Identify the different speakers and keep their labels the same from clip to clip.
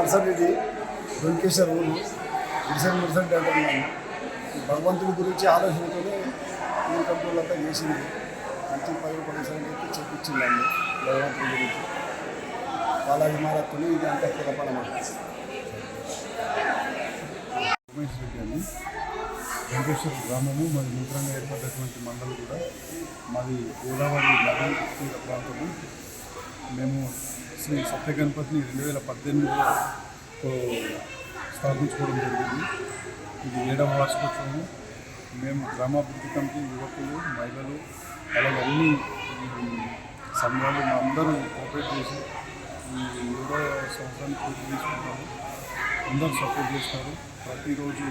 Speaker 1: నర్సరెడ్డి వెంకటేశ్వర ఊరు ఇడిసెల్ నర్సరెడ్డి అంటున్నాను. భగవంతుడి గురించి ఆలోచనతోనే ఊరు కంట్రోలంతా చేసింది. మంచి 10 రూపాయలు చెప్పి చెప్పించిందండి భగవంతుడి గురించి. బాలాజీ మహారాజ్తో ఇది అంతా కిలపడమాట.
Speaker 2: ఉమేష్ రెడ్డి అని వెంకటేశ్వర గ్రామము మరి నూతనంగా ఏర్పడినటువంటి మండలం కూడా మాది గోదావరి నది తీర ప్రాంతము. మేము శ్రీ సత్య గణపతిని 2018లో స్థాపించుకోవడం జరిగింది. ఇది 7వ వార్షికోత్సవము. మేము గ్రామాభివృద్ధి కమిటీ యువకులు మహిళలు అలాగే అన్ని సంఘాలు అందరూ కోఆపరేట్ చేసి ఈ 7వ సంవత్సరాన్ని పూర్తి చేసుకుంటాము. అందరూ సపోర్ట్ చేస్తారు. ప్రతిరోజు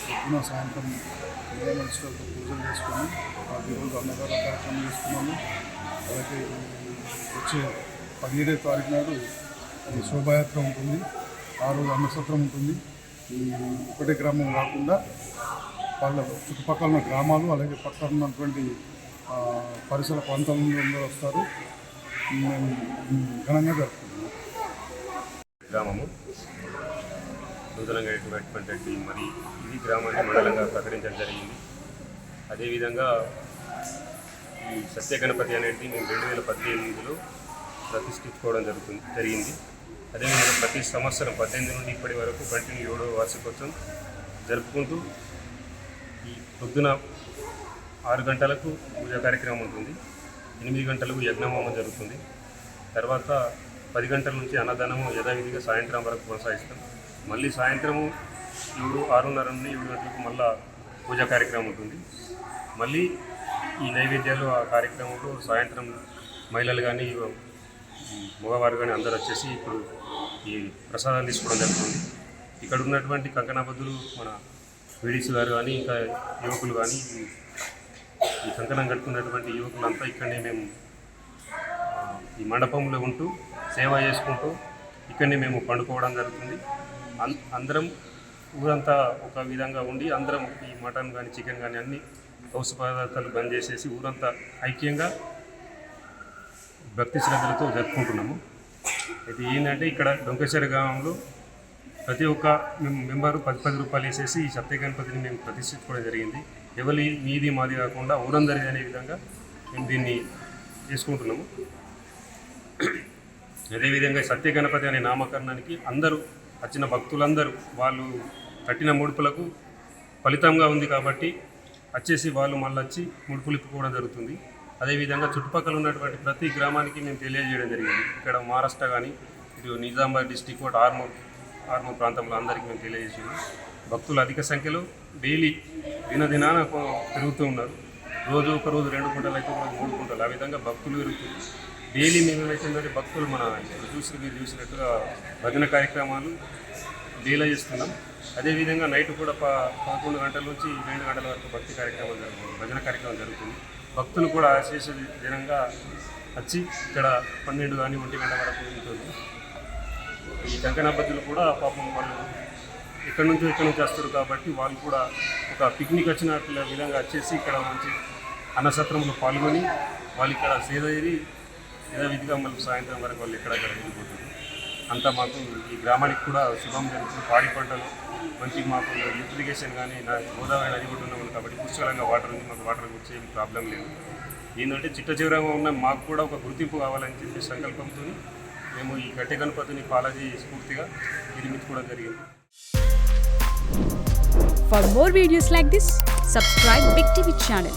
Speaker 2: పొద్దున సాయంత్రం మంచిగా పూజలు చేసుకొని ప్రతిరోజు అన్నదాన కార్యక్రమం చేసుకున్నాము. అలాగే వచ్చే 17వ తారీఖు నాడు శోభాయాత్ర ఉంటుంది. ఆ రోజు అన్నసత్రం ఉంటుంది. ఈ ఒకటే గ్రామం కాకుండా వాళ్ళ చుట్టుపక్కల ఉన్న గ్రామాలు అలాగే పక్కన ఉన్నటువంటి పరిసర ప్రాంతాల నుండి అందరూ వస్తారు. మేము ఘనంగా జరుపుకుంటున్నాం.
Speaker 3: గ్రామము నూతనంగా ఏర్పడినటువంటి మరి ఇది గ్రామాన్ని మండలంగా ప్రకటించడం జరిగింది. అదేవిధంగా ఈ సత్య గణపతి అనేది మేము 2018లో ప్రతిష్ఠించుకోవడం జరిగింది. అదేవిధంగా ప్రతి సంవత్సరం 18 నుండి ఇప్పటి వరకు కంటిన్యూ 7వ వార్షికోత్సవం జరుపుకుంటూ ఈ పొద్దున 6 గంటలకు పూజా కార్యక్రమం ఉంటుంది. 8 గంటలకు యజ్ఞహోమం జరుగుతుంది. తర్వాత 10 గంటల నుంచి అన్నదానము యథావిధిగా సాయంత్రం వరకు కొనసాగిస్తాం. మళ్ళీ సాయంత్రము 6:30 నుండి 7 గంటలకు మళ్ళీ పూజా కార్యక్రమం ఉంటుంది. మళ్ళీ ఈ నైవేద్యాలు ఆ కార్యక్రమంలో సాయంత్రం మహిళలు కానీ మగవారు కానీ అందరూ వచ్చేసి ఇప్పుడు ఈ ప్రసాదాలు తీసుకోవడం జరుగుతుంది. ఇక్కడ ఉన్నటువంటి కంకణాబద్దులు మన వీడీస్ గారు కానీ ఇంకా యువకులు కానీ ఈ కంకణం కట్టుకున్నటువంటి యువకులంతా ఇక్కడనే మేము ఈ మండపంలో ఉంటూ సేవ చేసుకుంటూ ఇక్కడనే మేము పండుకోవడం జరుగుతుంది. అందరం ఊరంతా ఒక విధంగా ఉండి అందరం ఈ మటన్ కానీ చికెన్ కానీ అన్ని పౌష్టిక పదార్థాలు బంద్ చేసేసి ఊరంతా ఐక్యంగా భక్తి శ్రద్ధలతో జరుపుకుంటున్నాము. అయితే ఏంటంటే ఇక్కడ డొంకేశ్వర గ్రామంలో ప్రతి ఒక్క మెంబరు 10 రూపాయలు వేసేసి ఈ సత్య గణపతిని మేము ప్రతిష్ఠించుకోవడం జరిగింది. ఎవరి మీది మాది కాకుండా ఊరందరిది అనే విధంగా మేము దీన్ని చేసుకుంటున్నాము. అదేవిధంగా సత్య గణపతి అనే నామకరణానికి అందరూ వచ్చిన భక్తులందరూ వాళ్ళు కట్టిన ముడుపులకు ఫలితంగా ఉంది కాబట్టి వచ్చేసి వాళ్ళు మళ్ళీ వచ్చి ముడుపులు ఇప్పుకోవడం జరుగుతుంది. అదేవిధంగా చుట్టుపక్కల ఉన్నటువంటి ప్రతి గ్రామానికి మేము తెలియజేయడం జరిగింది. ఇక్కడ మహారాష్ట్ర కానీ ఇటు నిజామాబాద్ డిస్టిక్ కూడా ఆర్మూర్ ప్రాంతంలో అందరికీ మేము తెలియజేసాము. భక్తులు అధిక సంఖ్యలో డైలీ దినదినాన పెరుగుతూ ఉన్నారు. రోజు ఒక రోజు 2 గుంటలు అయితే 3 గుంటలు ఆ విధంగా భక్తులు పెరుగుతుంది. డైలీ మేము ఏమైతుందంటే భక్తులు మీరు చూసినట్టుగా భజన కార్యక్రమాలు డైలీ చేస్తున్నాం. అదేవిధంగా నైట్ కూడా 11 గంటల నుంచి 2 గంటల వరకు భజన కార్యక్రమం జరుగుతుంది. భక్తులు కూడా అశేష దినంగా వచ్చి ఇక్కడ 12 కానీ 1 గంట వరకు ఉంటుంది. ఈ కంకణాబద్దులు కూడా పాపం వాళ్ళు ఇక్కడ నుంచి వస్తారు కాబట్టి వాళ్ళు కూడా ఒక పిక్నిక్ వచ్చినట్ల విధంగా వచ్చేసి ఇక్కడ మంచి అన్నసత్రంలో పాల్గొని వాళ్ళు ఇక్కడ సేదరి యథావిధిగా మళ్ళీ సాయంత్రం వరకు వాళ్ళు ఎక్కడెక్కడ వెళ్ళిపోతుంది. అంతా మాకు ఈ గ్రామానికి కూడా శుభం జరుగుతుంది. పాడి పంటలు మంచి మాకు యూటిలిగేషన్ కానీ గోదావరి నది కూడా ఉన్నాము కాబట్టి పుష్కలంగా వాటర్ ఉంది. మాకు వాటర్ వచ్చే ప్రాబ్లం లేదు. ఏంటంటే చిట్టచివరంగా ఉన్న మాకు కూడా ఒక గుర్తింపు కావాలని చెప్పి సంకల్పంతో మేము ఈ గట్టి గణపతిని బాలాజీ స్ఫూర్తిగా నిర్మించుకోవడం జరిగింది.
Speaker 4: For more videos like this, subscribe Big TV channel.